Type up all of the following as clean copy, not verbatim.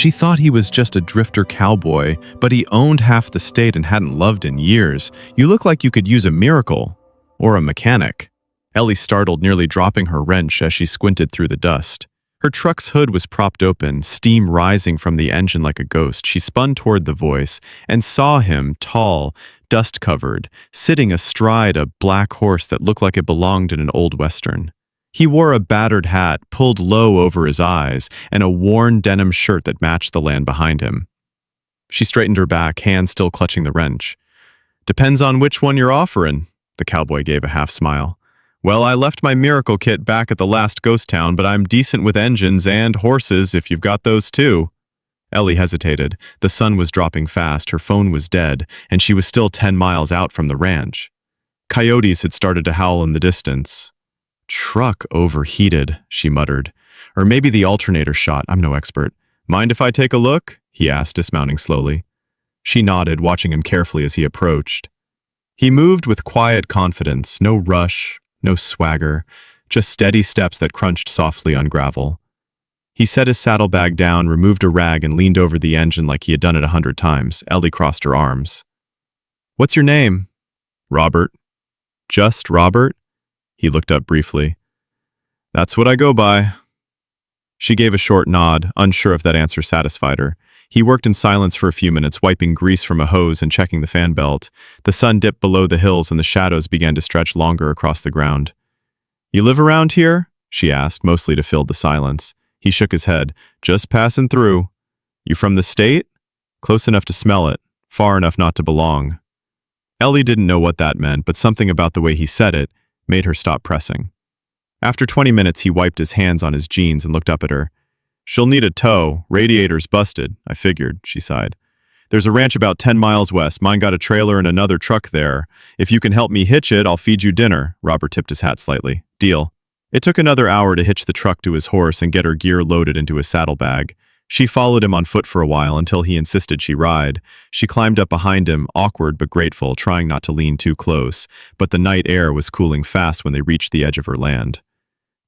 She thought he was just a drifter cowboy, but he owned half the state and hadn't loved in years. You look like you could use a miracle. Or a mechanic. Ellie startled, nearly dropping her wrench as she squinted through the dust. Her truck's hood was propped open, steam rising from the engine like a ghost. She spun toward the voice and saw him, tall, dust-covered, sitting astride a black horse that looked like it belonged in an old western. He wore a battered hat pulled low over his eyes and a worn denim shirt that matched the land behind him. She straightened her back, hand still clutching the wrench. "Depends on which one you're offering," the cowboy gave a half smile. "Well, I left my miracle kit back at the last ghost town, but I'm decent with engines and horses if you've got those too." Ellie hesitated. The sun was dropping fast, her phone was dead, and she was still 10 miles out from the ranch. Coyotes had started to howl in the distance. "Truck overheated," she muttered. "Or maybe the alternator shot, I'm no expert." "Mind if I take a look?" he asked, dismounting slowly. She nodded, watching him carefully as he approached. He moved with quiet confidence, no rush, no swagger, just steady steps that crunched softly on gravel. He set his saddlebag down, removed a rag, and leaned over the engine like he had done it 100 times. Ellie crossed her arms. "What's your name?" "Robert." "Just Robert?" He looked up briefly. "That's what I go by." She gave a short nod, unsure if that answer satisfied her. He worked in silence for a few minutes, wiping grease from a hose and checking the fan belt. The sun dipped below the hills and the shadows began to stretch longer across the ground. "You live around here?" she asked, mostly to fill the silence. He shook his head. "Just passing through." "You from the state?" "Close enough to smell it, far enough not to belong." Ellie didn't know what that meant, but something about the way he said it made her stop pressing. After 20 minutes, he wiped his hands on his jeans and looked up at her. "She'll need a tow. Radiator's busted," I figured, she sighed. "There's a ranch about 10 miles west. Mine got a trailer and another truck there. If you can help me hitch it, I'll feed you dinner." Robert tipped his hat slightly. "Deal." It took another hour to hitch the truck to his horse and get her gear loaded into his saddlebag. She followed him on foot for a while until he insisted she ride. She climbed up behind him, awkward but grateful, trying not to lean too close, but the night air was cooling fast when they reached the edge of her land.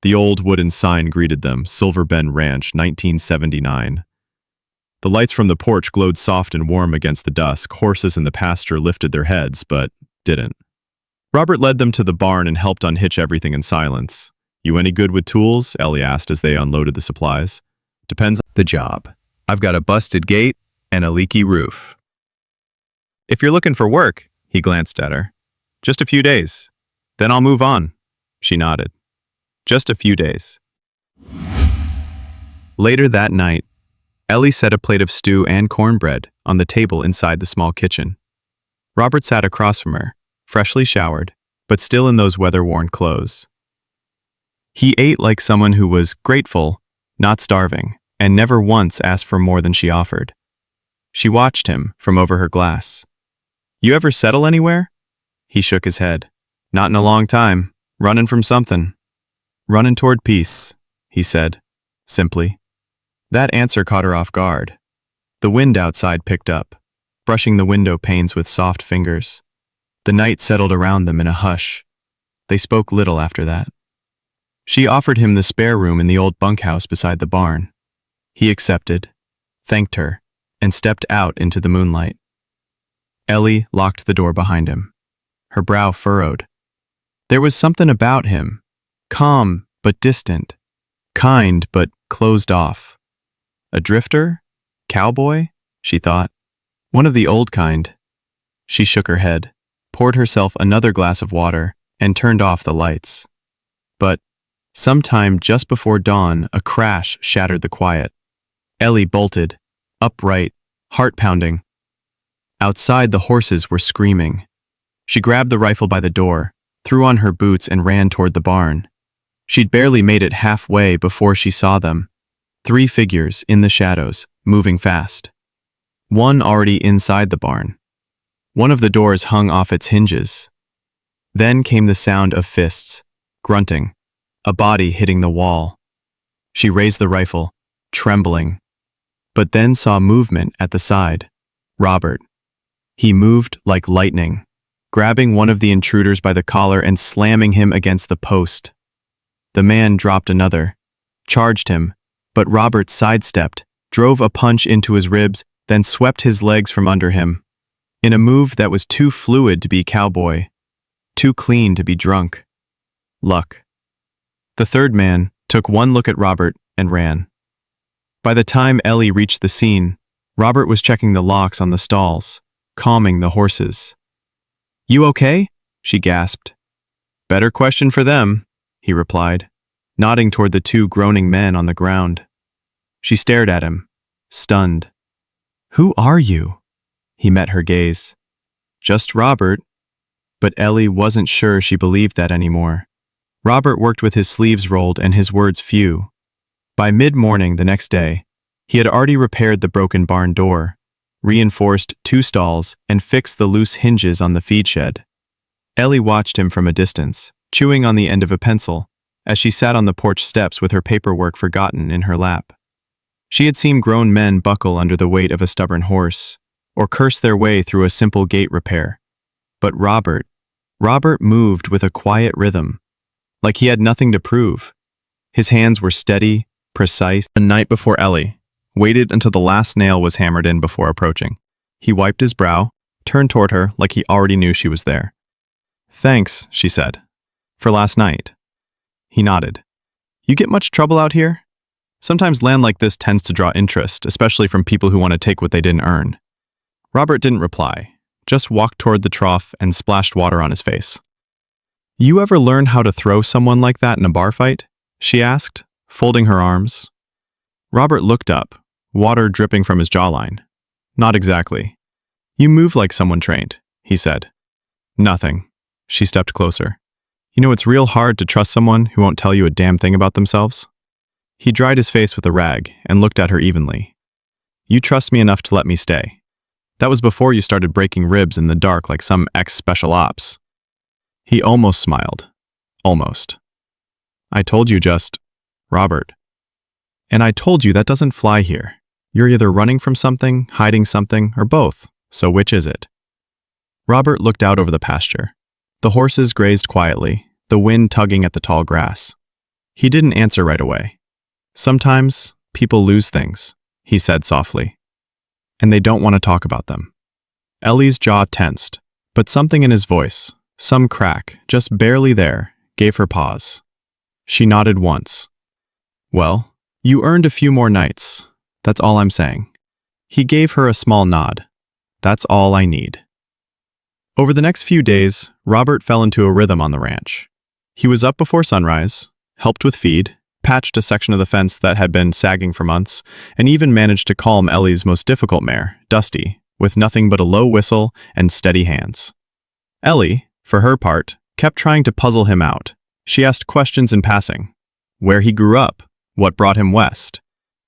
The old wooden sign greeted them, Silver Bend Ranch, 1979. The lights from the porch glowed soft and warm against the dusk. Horses in the pasture lifted their heads, but didn't. Robert led them to the barn and helped unhitch everything in silence. "You any good with tools?" Ellie asked as they unloaded the supplies. "Depends on the job. I've got a busted gate and a leaky roof." "If you're looking for work," he glanced at her. "Just a few days. Then I'll move on." She nodded. Just a few days. Later that night, Ellie set a plate of stew and cornbread on the table inside the small kitchen. Robert sat across from her, freshly showered, but still in those weather-worn clothes. He ate like someone who was grateful, not starving, and never once asked for more than she offered. She watched him from over her glass. "You ever settle anywhere?" He shook his head. "Not in a long time. Running from something." "Running toward peace," he said, simply. That answer caught her off guard. The wind outside picked up, brushing the window panes with soft fingers. The night settled around them in a hush. They spoke little after that. She offered him the spare room in the old bunkhouse beside the barn. He accepted, thanked her, and stepped out into the moonlight. Ellie locked the door behind him. Her brow furrowed. There was something about him. Calm but distant, kind but closed off. A drifter? Cowboy? She thought. One of the old kind. She shook her head, poured herself another glass of water, and turned off the lights. But sometime just before dawn, a crash shattered the quiet. Ellie bolted, upright, heart pounding. Outside, the horses were screaming. She grabbed the rifle by the door, threw on her boots, and ran toward the barn. She'd barely made it halfway before she saw them. 3 figures in the shadows, moving fast. One already inside the barn. One of the doors hung off its hinges. Then came the sound of fists, grunting, a body hitting the wall. She raised the rifle, trembling, but then saw movement at the side. Robert. He moved like lightning, grabbing one of the intruders by the collar and slamming him against the post. The man dropped another, charged him, but Robert sidestepped, drove a punch into his ribs, then swept his legs from under him, in a move that was too fluid to be Cowboy, too clean to be drunk. Luck. The third man took one look at Robert and ran. By the time Ellie reached the scene, Robert was checking the locks on the stalls, calming the horses. "You okay?" she gasped. "Better question for them," he replied, nodding toward the two groaning men on the ground. She stared at him, stunned. "Who are you?" He met her gaze. "Just Robert." But Ellie wasn't sure she believed that anymore. Robert worked with his sleeves rolled and his words few. By mid-morning the next day, he had already repaired the broken barn door, reinforced 2 stalls, and fixed the loose hinges on the feed shed. Ellie watched him from a distance, chewing on the end of a pencil, as she sat on the porch steps with her paperwork forgotten in her lap. She had seen grown men buckle under the weight of a stubborn horse, or curse their way through a simple gate repair. But Robert moved with a quiet rhythm, like he had nothing to prove. His hands were steady, precise. The night before Ellie waited until the last nail was hammered in before approaching. He wiped his brow, turned toward her like he already knew she was there. "Thanks," she said, "for last night." He nodded. "You get much trouble out here?" Sometimes land like this tends to draw interest, especially from people who want to take what they didn't earn. Robert didn't reply, just walked toward the trough and splashed water on his face. "You ever learn how to throw someone like that in a bar fight?" she asked, folding her arms. Robert looked up, water dripping from his jawline. "Not exactly." "You move like someone trained," he said. "Nothing." She stepped closer. "You know, it's real hard to trust someone who won't tell you a damn thing about themselves." He dried his face with a rag and looked at her evenly. "You trust me enough to let me stay. That was before you started breaking ribs in the dark like some ex-special ops." He almost smiled. Almost. "I told you just, Robert. And I told you that doesn't fly here. You're either running from something, hiding something, or both. So which is it?" Robert looked out over the pasture. The horses grazed quietly, the wind tugging at the tall grass. He didn't answer right away. "Sometimes people lose things," he said softly, "and they don't want to talk about them." Ellie's jaw tensed, but something in his voice, some crack, just barely there, gave her pause. She nodded once. "Well, you earned a few more nights. That's all I'm saying." He gave her a small nod. "That's all I need." Over the next few days, Robert fell into a rhythm on the ranch. He was up before sunrise, helped with feed, patched a section of the fence that had been sagging for months, and even managed to calm Ellie's most difficult mare, Dusty, with nothing but a low whistle and steady hands. Ellie, for her part, kept trying to puzzle him out. She asked questions in passing. Where he grew up, what brought him west,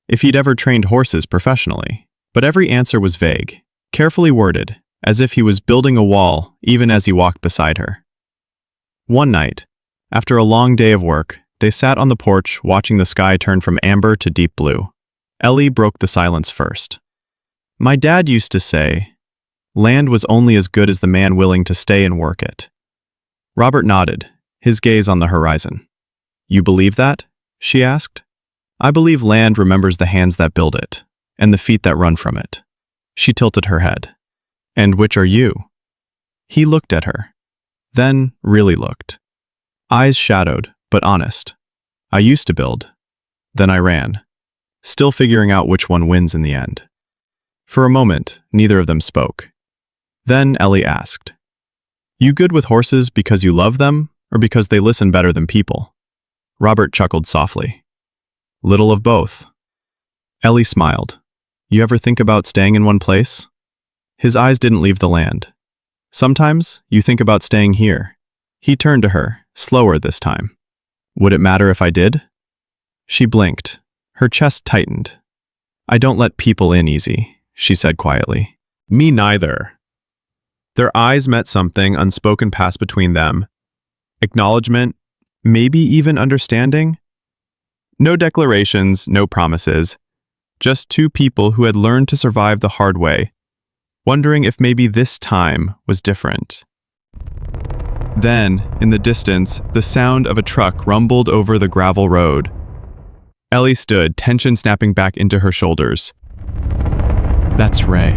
if he'd ever trained horses professionally. But every answer was vague, carefully worded, as if he was building a wall even as he walked beside her. One night, after a long day of work, they sat on the porch watching the sky turn from amber to deep blue. Ellie broke the silence first. "My dad used to say, land was only as good as the man willing to stay and work it." Robert nodded, his gaze on the horizon. "You believe that?" she asked. "I believe land remembers the hands that build it, and the feet that run from it." She tilted her head. "And which are you?" He looked at her, then really looked. Eyes shadowed, but honest. "I used to build. Then I ran. Still figuring out which one wins in the end." For a moment, neither of them spoke. Then Ellie asked, "You good with horses because you love them, or because they listen better than people?" Robert chuckled softly. "Little of both." Ellie smiled. "You ever think about staying in one place?" His eyes didn't leave the land. "Sometimes you think about staying here." He turned to her, slower this time. "Would it matter if I did?" She blinked. Her chest tightened. "I don't let people in easy," she said quietly. "Me neither." Their eyes met, something unspoken passed between them. Acknowledgement, maybe even understanding. No declarations, no promises. Just two people who had learned to survive the hard way, wondering if maybe this time was different. Then, in the distance, the sound of a truck rumbled over the gravel road. Ellie stood, tension snapping back into her shoulders. That's Ray.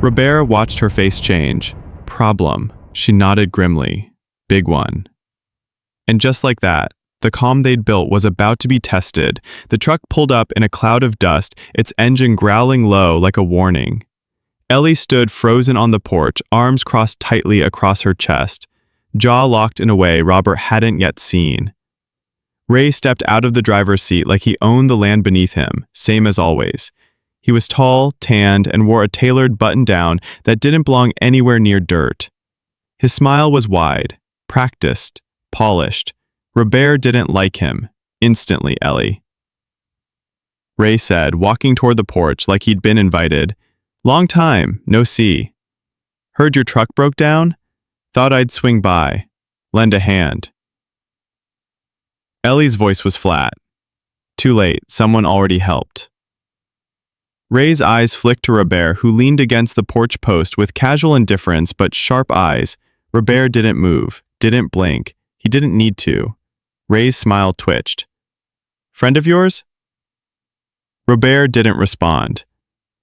Robert watched her face change. Problem. She nodded grimly. Big one. And just like that, the calm they'd built was about to be tested. The truck pulled up in a cloud of dust, its engine growling low like a warning. Ellie stood frozen on the porch, arms crossed tightly across her chest, jaw locked in a way Robert hadn't yet seen. Ray stepped out of the driver's seat like he owned the land beneath him, same as always. He was tall, tanned, and wore a tailored button-down that didn't belong anywhere near dirt. His smile was wide, practiced, polished. Robert didn't like him. Instantly, Ellie. Ray said, walking toward the porch like he'd been invited. Long time, no see. Heard your truck broke down? Thought I'd swing by. Lend a hand. Ellie's voice was flat. Too late, someone already helped. Ray's eyes flicked to Robert, who leaned against the porch post with casual indifference but sharp eyes. Robert didn't move, didn't blink. He didn't need to. Ray's smile twitched. Friend of yours? Robert didn't respond.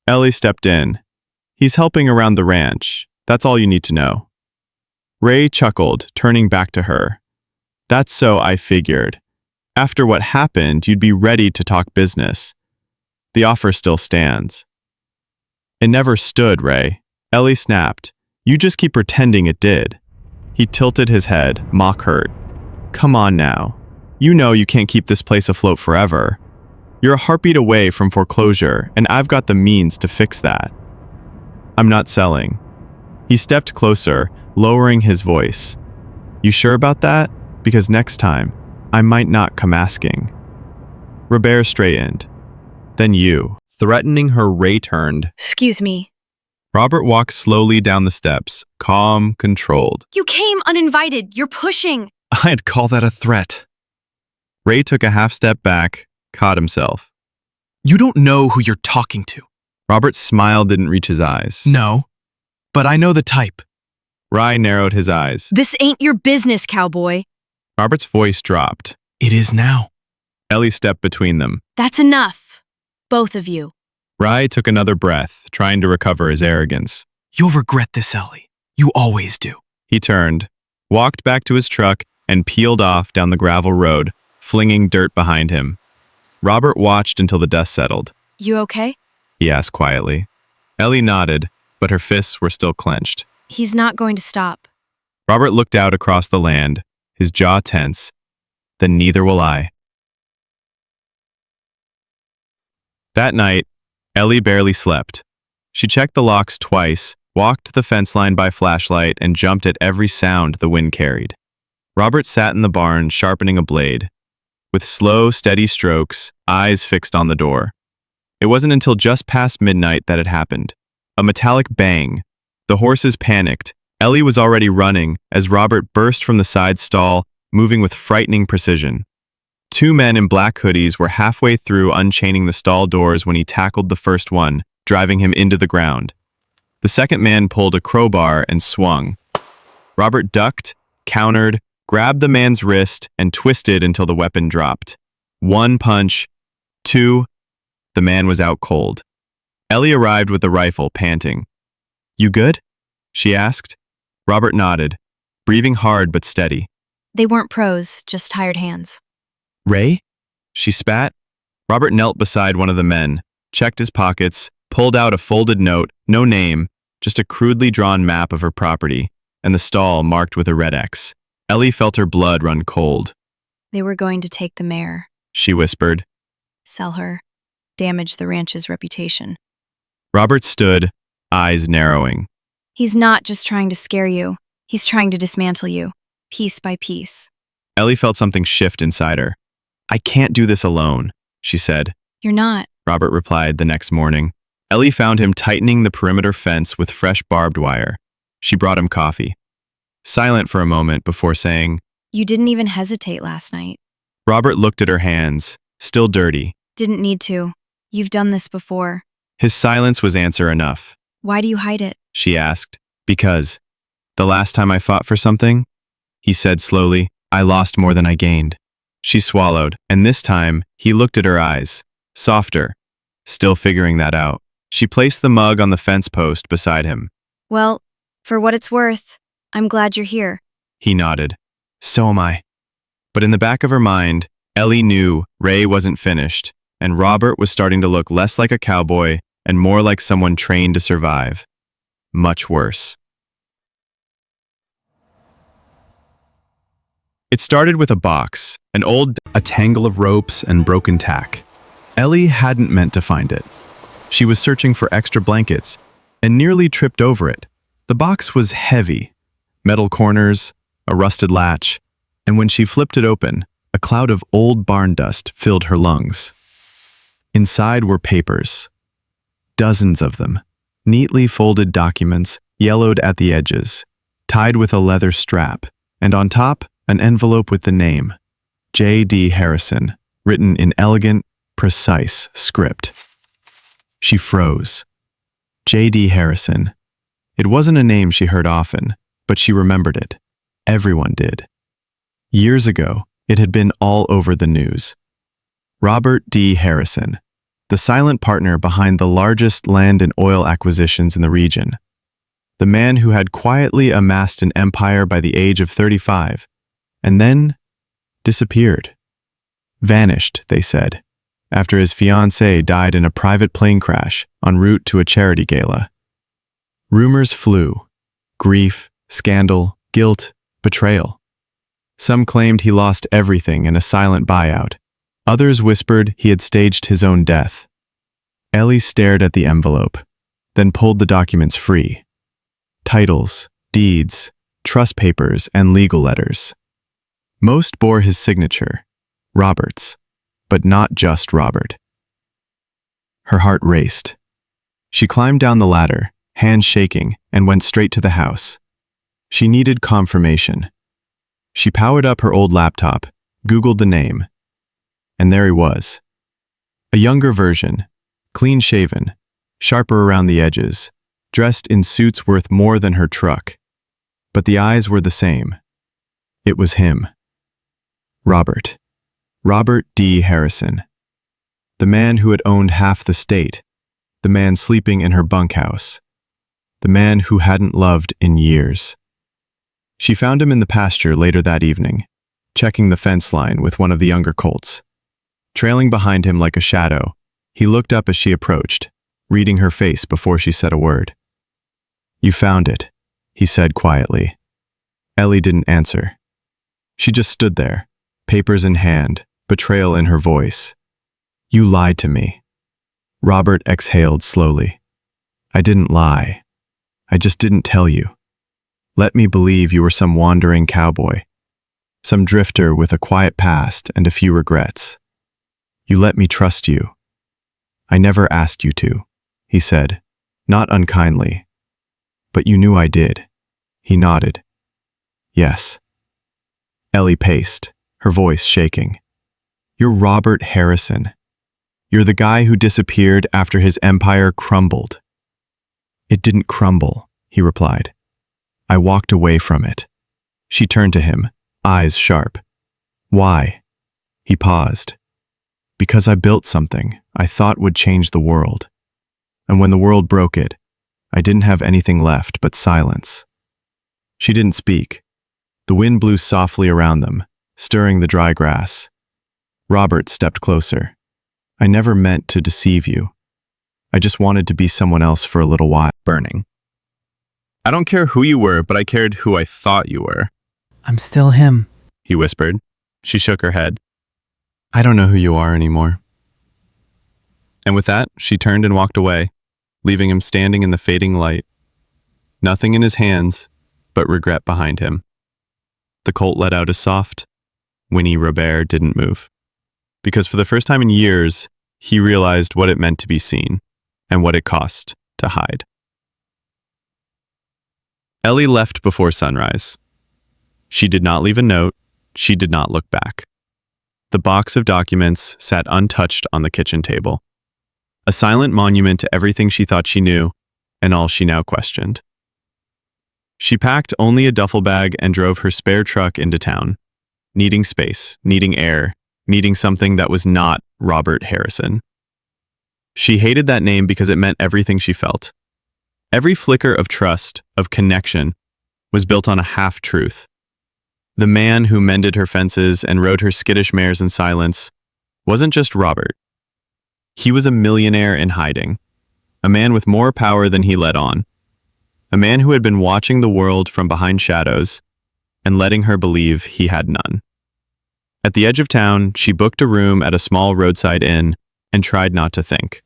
Ellie stepped in. He's helping around the ranch. That's all you need to know. Ray chuckled, turning back to her. That's so I figured. After what happened, you'd be ready to talk business. The offer still stands. It never stood, Ray. Ellie snapped. You just keep pretending it did. He tilted his head, mock hurt. Come on now. You know you can't keep this place afloat forever. You're a heartbeat away from foreclosure, and I've got the means to fix that. I'm not selling. He stepped closer, lowering his voice. You sure about that? Because next time, I might not come asking. Robert straightened. Then you. Threatening her, Ray turned. Excuse me. Robert walked slowly down the steps, calm, controlled. You came uninvited. You're pushing. I'd call that a threat. Ray took a half step back, caught himself. You don't know who you're talking to. Robert's smile didn't reach his eyes. No, but I know the type. Ray narrowed his eyes. This ain't your business, Cowboy. Robert's voice dropped. It is now. Ellie stepped between them. That's enough. Both of you. Ray took another breath, trying to recover his arrogance. You'll regret this, Ellie. You always do. He turned, walked back to his truck, and peeled off down the gravel road, flinging dirt behind him. Robert watched until the dust settled. You okay? He asked quietly. Ellie nodded, but her fists were still clenched. He's not going to stop. Robert looked out across the land, his jaw tense. Then neither will I. That night, Ellie barely slept. She checked the locks twice, walked the fence line by flashlight, and jumped at every sound the wind carried. Robert sat in the barn, sharpening a blade. With slow, steady strokes, eyes fixed on the door. It wasn't until just past midnight that it happened. A metallic bang. The horses panicked. Ellie was already running as Robert burst from the side stall, moving with frightening precision. Two men in black hoodies were halfway through unchaining the stall doors when he tackled the first one, driving him into the ground. The second man pulled a crowbar and swung. Robert ducked, countered, grabbed the man's wrist, and twisted until the weapon dropped. One punch. Two. The man was out cold. Ellie arrived with the rifle, panting. You good? She asked. Robert nodded, breathing hard but steady. They weren't pros, just hired hands. Ray? She spat. Robert knelt beside one of the men, checked his pockets, pulled out a folded note, no name, just a crudely drawn map of her property, and the stall marked with a red X. Ellie felt her blood run cold. They were going to take the mare. She whispered. Sell her. Damage the ranch's reputation. Robert stood, eyes narrowing. He's not just trying to scare you. He's trying to dismantle you, piece by piece. Ellie felt something shift inside her. I can't do this alone, she said. You're not. Robert replied the next morning. Ellie found him tightening the perimeter fence with fresh barbed wire. She brought him coffee. Silent for a moment before saying, You didn't even hesitate last night. Robert looked at her hands, still dirty. Didn't need to. You've done this before. His silence was answer enough. Why do you hide it? She asked. Because. The last time I fought for something, he said slowly, I lost more than I gained. She swallowed, and this time, he looked at her eyes. Softer. Still figuring that out. She placed the mug on the fence post beside him. Well, for what it's worth, I'm glad you're here. He nodded. So am I. But in the back of her mind, Ellie knew Ray wasn't finished, and Robert was starting to look less like a cowboy and more like someone trained to survive. Much worse. It started with a box, a tangle of ropes and broken tack. Ellie hadn't meant to find it. She was searching for extra blankets and nearly tripped over it. The box was heavy, metal corners, a rusted latch, and when she flipped it open, a cloud of old barn dust filled her lungs. Inside were papers. Dozens of them. Neatly folded documents, yellowed at the edges, tied with a leather strap, and on top, an envelope with the name, J.D. Harrison, written in elegant, precise script. She froze. J.D. Harrison. It wasn't a name she heard often, but she remembered it. Everyone did. Years ago, it had been all over the news. Robert D. Harrison, the silent partner behind the largest land and oil acquisitions in the region. The man who had quietly amassed an empire by the age of 35, and then disappeared. Vanished, they said, after his fiancée died in a private plane crash en route to a charity gala. Rumors flew. Grief, scandal, guilt, betrayal. Some claimed he lost everything in a silent buyout. Others whispered he had staged his own death. Ellie stared at the envelope, then pulled the documents free. Titles, deeds, trust papers, and legal letters. Most bore his signature, Robert's, but not just Robert. Her heart raced. She climbed down the ladder, hands shaking, and went straight to the house. She needed confirmation. She powered up her old laptop, Googled the name, and there he was. A younger version, clean-shaven, sharper around the edges, dressed in suits worth more than her truck. But the eyes were the same. It was him. Robert. Robert D. Harrison. The man who had owned half the state. The man sleeping in her bunkhouse. The man who hadn't loved in years. She found him in the pasture later that evening, checking the fence line with one of the younger colts. Trailing behind him like a shadow, he looked up as she approached, reading her face before she said a word. "You found it," he said quietly. Ellie didn't answer. She just stood there, papers in hand, betrayal in her voice. "You lied to me." Robert exhaled slowly. "I didn't lie. I just didn't tell you. Let me believe you were some wandering cowboy, some drifter with a quiet past and a few regrets. You let me trust you. I never asked you to," he said, not unkindly. "But you knew I did." He nodded. "Yes." Ellie paced, her voice shaking. "You're Robert Harrison. You're the guy who disappeared after his empire crumbled." "It didn't crumble," he replied. "I walked away from it." She turned to him, eyes sharp. "Why?" He paused. "Because I built something I thought would change the world. And when the world broke it, I didn't have anything left but silence." She didn't speak. The wind blew softly around them, stirring the dry grass. Robert stepped closer. "I never meant to deceive you. I just wanted to be someone else for a little while." Burning. "I don't care who you were, but I cared who I thought you were," I'm still him. he whispered. She shook her head. "I don't know who you are anymore." And with that, she turned and walked away, leaving him standing in the fading light. Nothing in his hands, but regret behind him. The colt let out a soft, whinny. Robert didn't move. Because for the first time in years, he realized what it meant to be seen, and what it cost to hide. Ellie left before sunrise. She did not leave a note. She did not look back. The box of documents sat untouched on the kitchen table. A silent monument to everything she thought she knew, and all she now questioned. She packed only a duffel bag and drove her spare truck into town, needing space, needing air, needing something that was not Robert Harrison. She hated that name because it meant everything she felt. Every flicker of trust, of connection, was built on a half-truth. The man who mended her fences and rode her skittish mares in silence wasn't just Robert. He was a millionaire in hiding, a man with more power than he let on, a man who had been watching the world from behind shadows and letting her believe he had none. At the edge of town, she booked a room at a small roadside inn and tried not to think.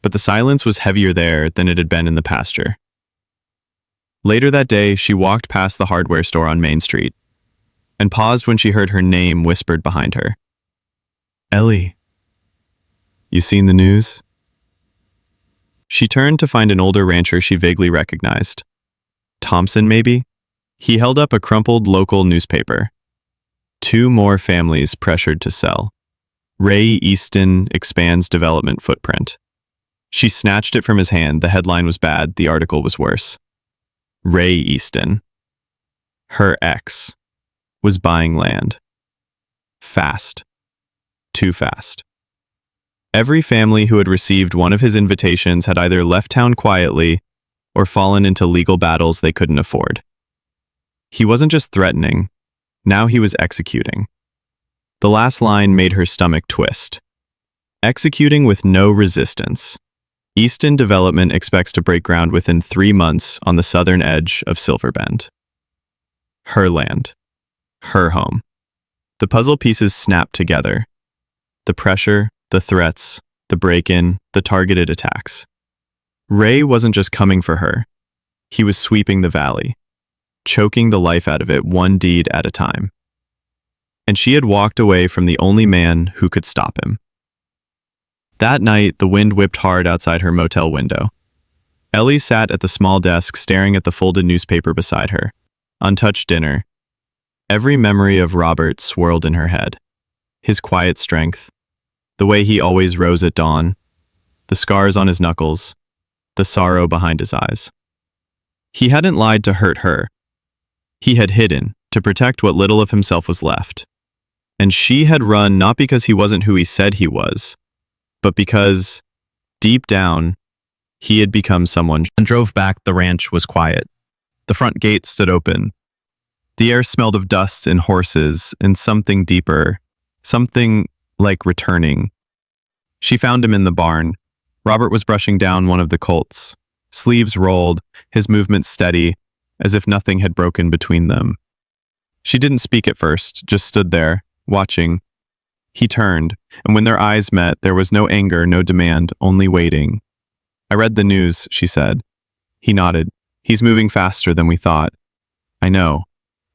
But the silence was heavier there than it had been in the pasture. Later that day, she walked past the hardware store on Main Street and paused when she heard her name whispered behind her. "Ellie, you seen the news?" She turned to find an older rancher she vaguely recognized. Thompson, maybe? He held up a crumpled local newspaper. 2 more families pressured to sell. Ray Easton expands development footprint. She snatched it from his hand. The headline was bad. The article was worse. Ray Easton, her ex, was buying land. Fast. Too fast. Every family who had received one of his invitations had either left town quietly or fallen into legal battles they couldn't afford. He wasn't just threatening, now he was executing. The last line made her stomach twist. Executing with no resistance. Easton Development expects to break ground within 3 months on the southern edge of Silver Bend. Her land. Her home. The puzzle pieces snapped together. The pressure, the threats, the break-in, the targeted attacks. Ray wasn't just coming for her. He was sweeping the valley, choking the life out of it one deed at a time. And she had walked away from the only man who could stop him. That night, the wind whipped hard outside her motel window. Ellie sat at the small desk staring at the folded newspaper beside her. Untouched dinner. Every memory of Robert swirled in her head. His quiet strength, the way he always rose at dawn, the scars on his knuckles, the sorrow behind his eyes. He hadn't lied to hurt her. He had hidden to protect what little of himself was left. And she had run not because he wasn't who he said he was, but because, deep down, he had become someone. And drove back. The ranch was quiet. The front gate stood open. The air smelled of dust and horses and something deeper, something like returning. She found him in the barn. Robert was brushing down one of the colts. Sleeves rolled, his movements steady, as if nothing had broken between them. She didn't speak at first, just stood there, watching. He turned, and when their eyes met, there was no anger, no demand, only waiting. "I read the news," she said. He nodded. "He's moving faster than we thought." "I know."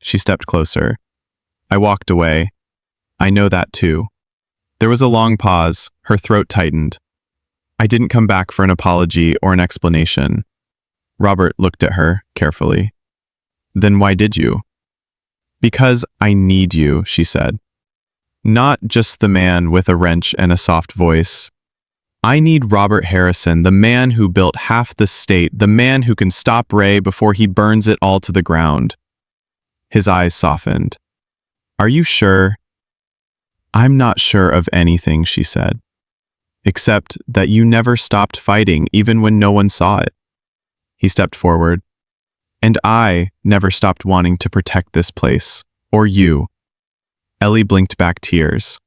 She stepped closer. "I walked away. I know that too." There was a long pause. Her throat tightened. "I didn't come back for an apology or an explanation." Robert looked at her carefully. "Then why did you?" "Because I need you," she said. "Not just the man with a wrench and a soft voice. I need Robert Harrison, the man who built half the state, the man who can stop Ray before he burns it all to the ground." His eyes softened. "Are you sure?" "I'm not sure of anything," she said. "Except that you never stopped fighting, even when no one saw it." He stepped forward. "And I never stopped wanting to protect this place, or you." Ellie blinked back tears.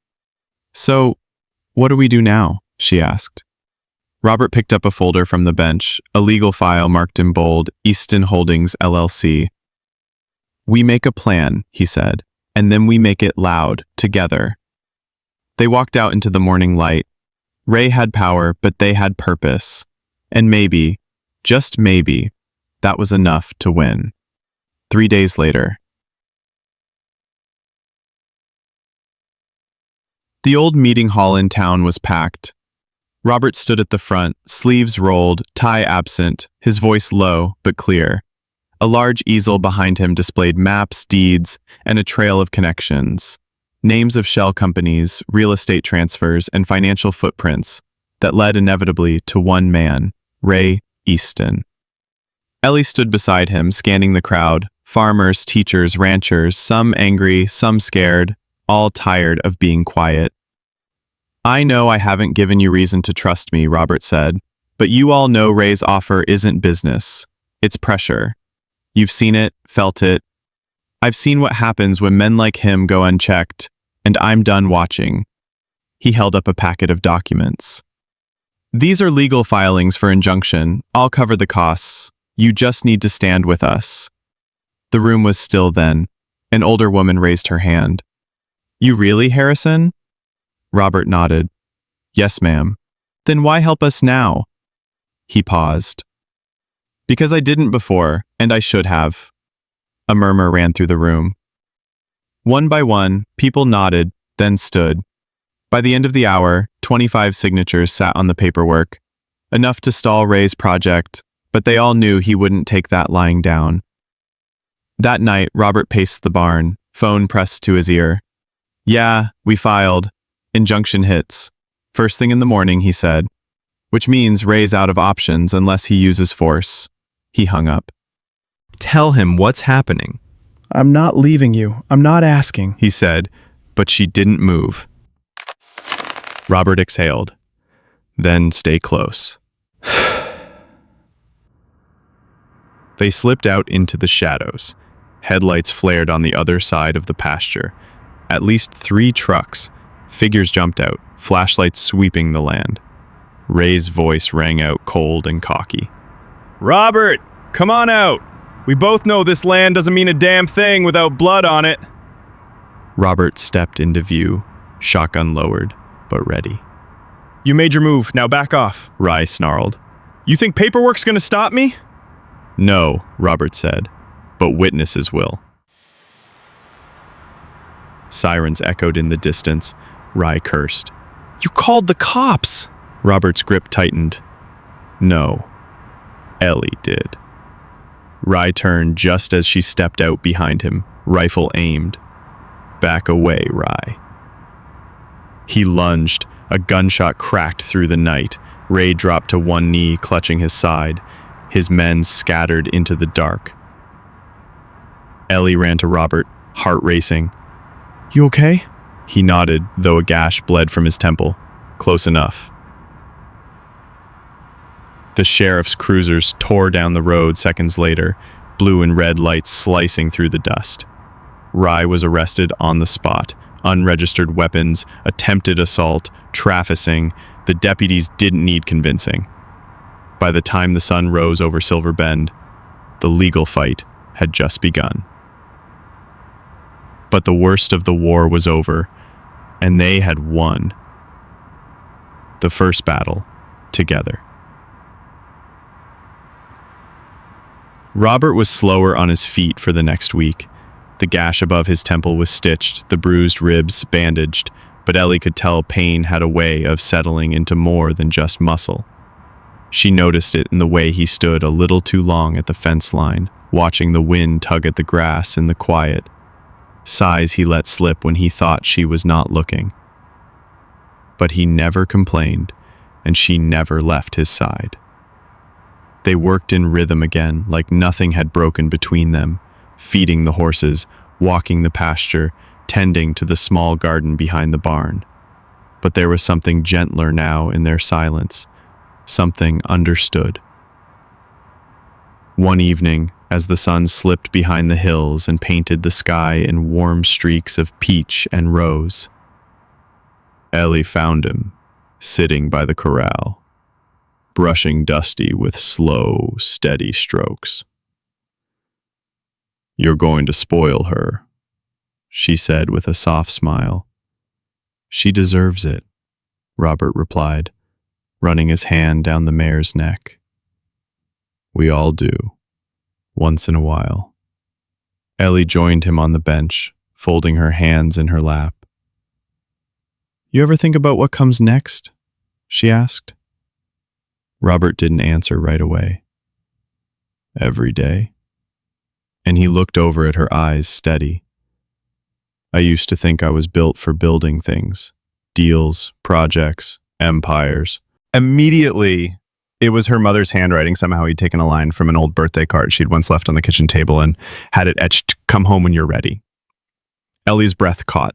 "So, what do we do now?" she asked. Robert picked up a folder from the bench, a legal file marked in bold, Easton Holdings, LLC. "We make a plan," he said, "and then we make it loud, together." They walked out into the morning light. Ray had power, but they had purpose. And maybe, just maybe, that was enough to win. 3 days later. The old meeting hall in town was packed. Robert stood at the front, sleeves rolled, tie absent, his voice low but clear. A large easel behind him displayed maps, deeds, and a trail of connections. Names of shell companies, real estate transfers, and financial footprints that led inevitably to one man, Ray Easton. Ellie stood beside him, scanning the crowd. Farmers, teachers, ranchers, some angry, some scared, all tired of being quiet. I know I haven't given you reason to trust me, Robert said, but you all know Ray's offer isn't business. It's pressure. You've seen it, felt it. I've seen what happens when men like him go unchecked, and I'm done watching. He held up a packet of documents. These are legal filings for injunction. I'll cover the costs. You just need to stand with us. The room was still then. An older woman raised her hand. You really, Harrison? Robert nodded. Yes, ma'am. Then why help us now? He paused. Because I didn't before, and I should have. A murmur ran through the room. One by one, people nodded, then stood. By the end of the hour, 25 signatures sat on the paperwork, enough to stall Ray's project, but they all knew he wouldn't take that lying down. That night, Robert paced the barn, phone pressed to his ear. Yeah, we filed. Injunction hits. First thing in the morning, he said. Which means Ray's out of options unless he uses force. He hung up. Tell him what's happening, I'm not leaving you. I'm not asking. he said, but she didn't move. Robert exhaled. Then stay close. They slipped out into the shadows. Headlights flared on the other side of the pasture. At least 3 trucks. Figures jumped out, flashlights sweeping the land. Ray's voice rang out cold and cocky. Robert, come on out! We both know this land doesn't mean a damn thing without blood on it. Robert stepped into view, shotgun lowered, but ready. You made your move, now back off, Rye snarled. You think paperwork's gonna stop me? No, Robert said, but witnesses will. Sirens echoed in the distance. Rye cursed. You called the cops! Robert's grip tightened. No, Ellie did. Rye turned just as she stepped out behind him, rifle aimed. Back away, Rye. He lunged. A gunshot cracked through the night. Ray dropped to one knee, clutching his side. His men scattered into the dark. Ellie ran to Robert, heart racing. You okay? He nodded, though a gash bled from his temple. Close enough. The sheriff's cruisers tore down the road seconds later, blue and red lights slicing through the dust. Rye was arrested on the spot. Unregistered weapons, attempted assault, trafficking. The deputies didn't need convincing. By the time the sun rose over Silver Bend, the legal fight had just begun. But the worst of the war was over, and they had won. The first battle, together. Robert was slower on his feet for the next week. The gash above his temple was stitched, the bruised ribs bandaged, but Ellie could tell pain had a way of settling into more than just muscle. She noticed it in the way he stood a little too long at the fence line, watching the wind tug at the grass in the quiet. Sighs he let slip when he thought she was not looking. But he never complained, and she never left his side. They worked in rhythm again, like nothing had broken between them, feeding the horses, walking the pasture, tending to the small garden behind the barn. But there was something gentler now in their silence, something understood. One evening, as the sun slipped behind the hills and painted the sky in warm streaks of peach and rose, Ellie found him, sitting by the corral, brushing Dusty with slow, steady strokes. You're going to spoil her, she said with a soft smile. She deserves it, Robert replied, running his hand down the mare's neck. We all do, once in a while. Ellie joined him on the bench, folding her hands in her lap. You ever think about what comes next? She asked. Robert didn't answer right away. Every day. And he looked over at her eyes steady. I used to think I was built for building things. Deals, projects, empires. Immediately, it was her mother's handwriting. Somehow he'd taken a line from an old birthday card she'd once left on the kitchen table and had it etched, "Come home when you're ready." Ellie's breath caught.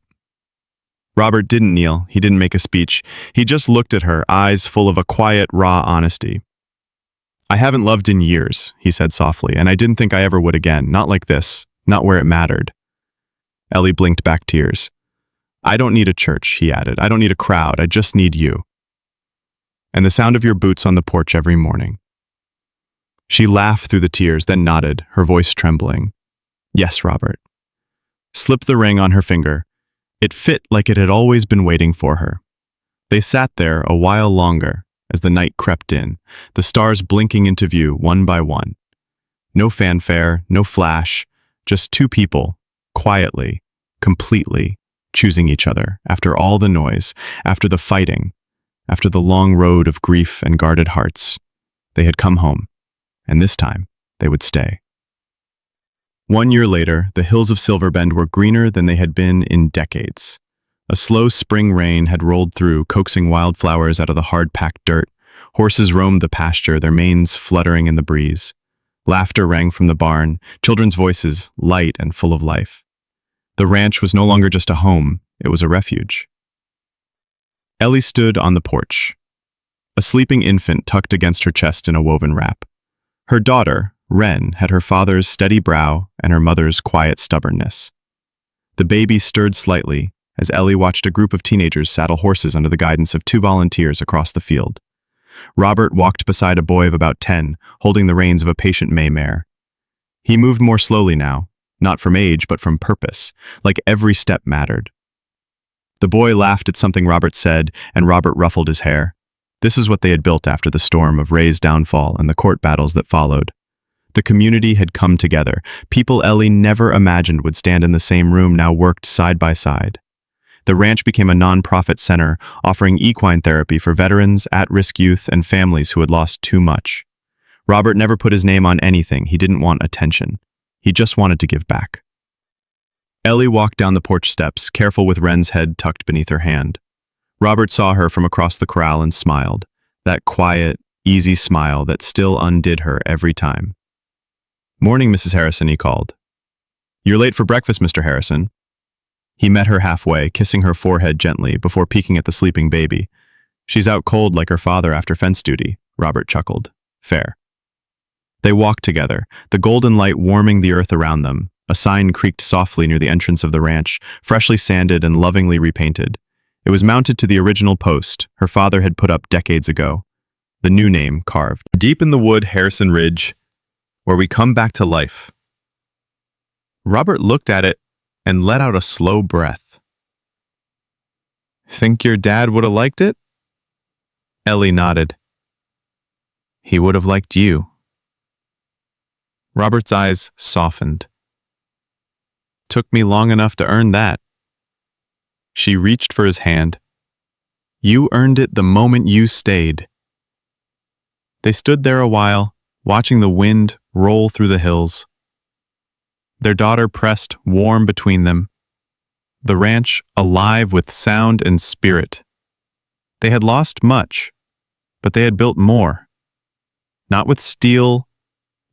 Robert didn't kneel. He didn't make a speech. He just looked at her, eyes full of a quiet, raw honesty. I haven't loved in years, he said softly, and I didn't think I ever would again. Not like this. Not where it mattered. Ellie blinked back tears. I don't need a church, he added. I don't need a crowd. I just need you. And the sound of your boots on the porch every morning. She laughed through the tears, then nodded, her voice trembling. Yes, Robert. Slipped the ring on her finger. It fit like it had always been waiting for her. They sat there a while longer as the night crept in, the stars blinking into view one by one. No fanfare, no flash, just two people, quietly, completely, choosing each other after all the noise, after the fighting, after the long road of grief and guarded hearts. They had come home, and this time they would stay. 1 year later, the hills of Silverbend were greener than they had been in decades. A slow spring rain had rolled through, coaxing wildflowers out of the hard-packed dirt. Horses roamed the pasture, their manes fluttering in the breeze. Laughter rang from the barn, children's voices light and full of life. The ranch was no longer just a home, it was a refuge. Ellie stood on the porch, a sleeping infant tucked against her chest in a woven wrap. Her daughter, Wren, had her father's steady brow and her mother's quiet stubbornness. The baby stirred slightly as Ellie watched a group of teenagers saddle horses under the guidance of 2 volunteers across the field. Robert walked beside a boy of about 10, holding the reins of a patient May mare. He moved more slowly now, not from age but from purpose, like every step mattered. The boy laughed at something Robert said, and Robert ruffled his hair. This is what they had built after the storm of Ray's downfall and the court battles that followed. The community had come together. People Ellie never imagined would stand in the same room now worked side by side. The ranch became a non-profit center, offering equine therapy for veterans, at-risk youth, and families who had lost too much. Robert never put his name on anything. He didn't want attention. He just wanted to give back. Ellie walked down the porch steps, careful with Wren's head tucked beneath her hand. Robert saw her from across the corral and smiled, that quiet, easy smile that still undid her every time. Morning, Mrs. Harrison, he called. You're late for breakfast, Mr. Harrison. He met her halfway, kissing her forehead gently before peeking at the sleeping baby. She's out cold like her father after fence duty, Robert chuckled. Fair. They walked together, the golden light warming the earth around them. A sign creaked softly near the entrance of the ranch, freshly sanded and lovingly repainted. It was mounted to the original post her father had put up decades ago. The new name carved. Deep in the wood, Harrison Ridge, where we come back to life. Robert looked at it and let out a slow breath. Think your dad would have liked it? Ellie nodded. He would have liked you. Robert's eyes softened. Took me long enough to earn that. She reached for his hand. You earned it the moment you stayed. They stood there a while, watching the wind roll through the hills. Their daughter pressed warm between them, the ranch alive with sound and spirit. They had lost much, but they had built more. Not with steel,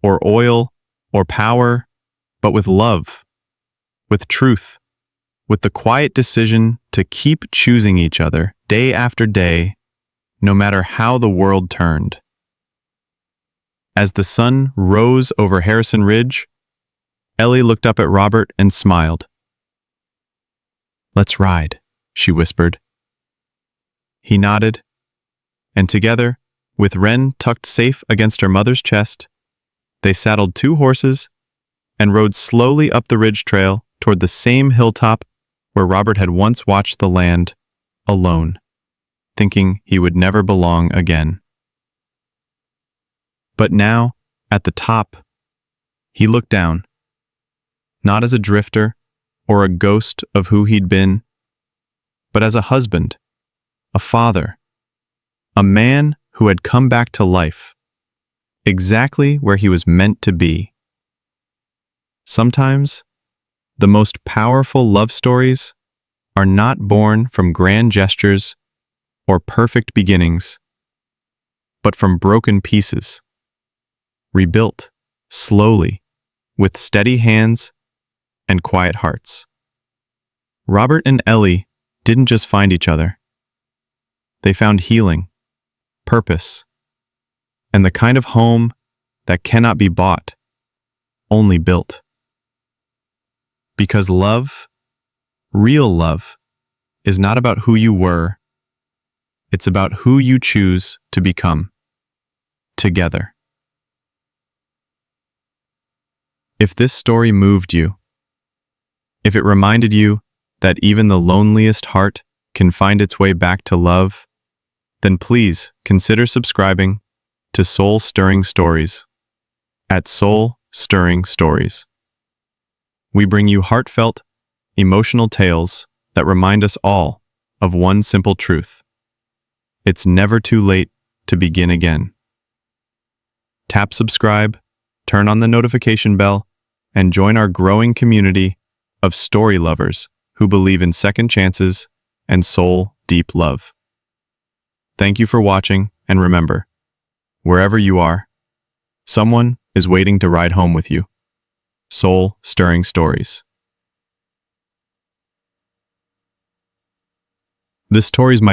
or oil, or power, but with love, with truth, with the quiet decision to keep choosing each other day after day, no matter how the world turned. As the sun rose over Harrison Ridge, Ellie looked up at Robert and smiled. Let's ride, she whispered. He nodded, and together, with Wren tucked safe against her mother's chest, they saddled 2 horses and rode slowly up the ridge trail toward the same hilltop where Robert had once watched the land, alone, thinking he would never belong again. But now, at the top, he looked down, not as a drifter or a ghost of who he'd been, but as a husband, a father, a man who had come back to life, exactly where he was meant to be. Sometimes, the most powerful love stories are not born from grand gestures or perfect beginnings, but from broken pieces, rebuilt slowly with steady hands and quiet hearts. Robert and Ellie didn't just find each other. They found healing, purpose, and the kind of home that cannot be bought, only built. Because love, real love, is not about who you were, it's about who you choose to become, together. If this story moved you, if it reminded you that even the loneliest heart can find its way back to love, then please consider subscribing to Soul Stirring Stories at Soul Stirring Stories. We bring you heartfelt, emotional tales that remind us all of one simple truth. It's never too late to begin again. Tap subscribe, turn on the notification bell, and join our growing community of story lovers who believe in second chances and soul-deep love. Thank you for watching, and remember, wherever you are, someone is waiting to ride home with you. Soul Stirring Stories. This story's my